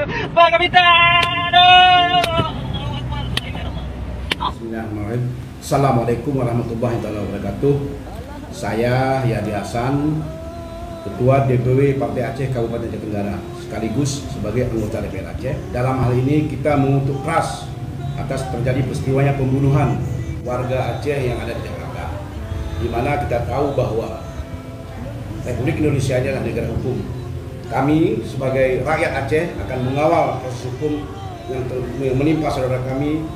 Pak Kapitan. Bismillahirrahmanirrahim. Assalamualaikum warahmatullahi wabarakatuh. Saya Yadi Hasan, Ketua DPW Partai Aceh Kabupaten Aceh Tenggara, sekaligus sebagai anggota DPR Aceh. Dalam hal ini kita mengutuk keras atas terjadi peristiwanya pembunuhan warga Aceh yang ada di Jakarta, di mana kita tahu bahwa Republik Indonesia adalah negara hukum. Kami sebagai rakyat Aceh akan mengawal proses hukum yang menimpa saudara kami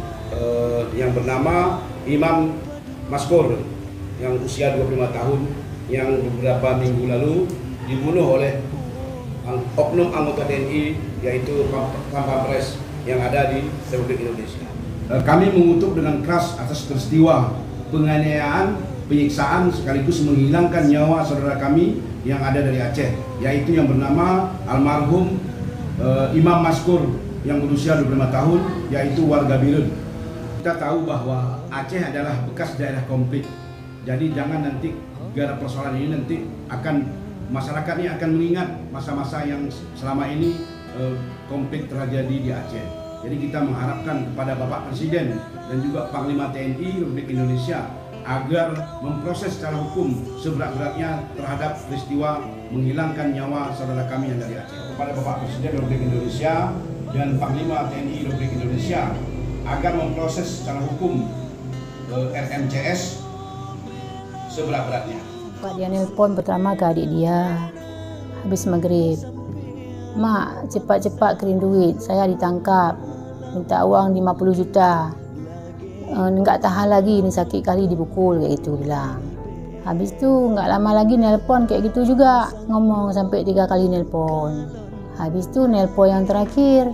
yang bernama Imam Maskur yang usia 25 tahun yang beberapa minggu lalu dibunuh oleh oknum anggota TNI, yaitu Pampres yang ada di Republik Indonesia. Kami mengutuk dengan keras atas peristiwa penganiayaan, penyiksaan sekaligus menghilangkan nyawa saudara kami yang ada dari Aceh, yaitu yang bernama almarhum Imam Maskur yang berusia 25 tahun, yaitu warga Birun. Kita tahu bahwa Aceh adalah bekas daerah konflik, jadi jangan nanti gara persoalan ini nanti masyarakat ini akan mengingat masa-masa yang selama ini konflik terjadi di Aceh. Jadi kita mengharapkan kepada Bapak Presiden dan juga Panglima TNI Republik Indonesia agar memproses secara hukum seberat-beratnya terhadap peristiwa menghilangkan nyawa saudara kami yang dari Aceh. Kepada Bapak Presiden Republik Indonesia dan Panglima TNI Republik Indonesia agar memproses secara hukum RMCS seberat-beratnya. Pak dia nelpon pertama ke adik dia habis maghrib. Mak, cepat-cepat kirim duit, saya ditangkap, minta uang 50 juta. Enggak tahan lagi, ni sakit kali dipukul, kayak gitu bilang. Habis tu enggak lama lagi nelpon kayak gitu juga, ngomong sampai 3 kali nelpon. Habis tu nelpon yang terakhir,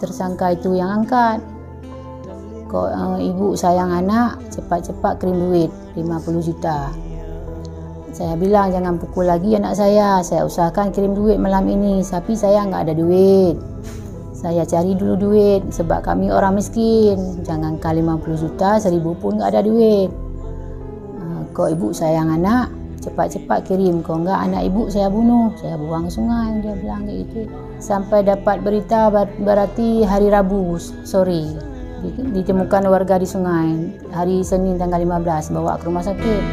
tersangka itu yang angkat. Kok ibu sayang anak, cepat-cepat kirim duit 50 juta. Saya bilang jangan pukul lagi anak saya usahakan kirim duit malam ini, tapi saya enggak ada duit. Saya cari dulu duit sebab kami orang miskin. Jangan kali 50 juta, 1000 pun enggak ada duit. Kok ibu sayang anak, cepat-cepat kirim. Kok enggak anak ibu saya bunuh, saya buang sungai, dia bilang kayak gitu. Sampai dapat berita berarti hari Rabu sore ditemukan warga di sungai. Hari Senin tanggal 15 bawa ke rumah sakit.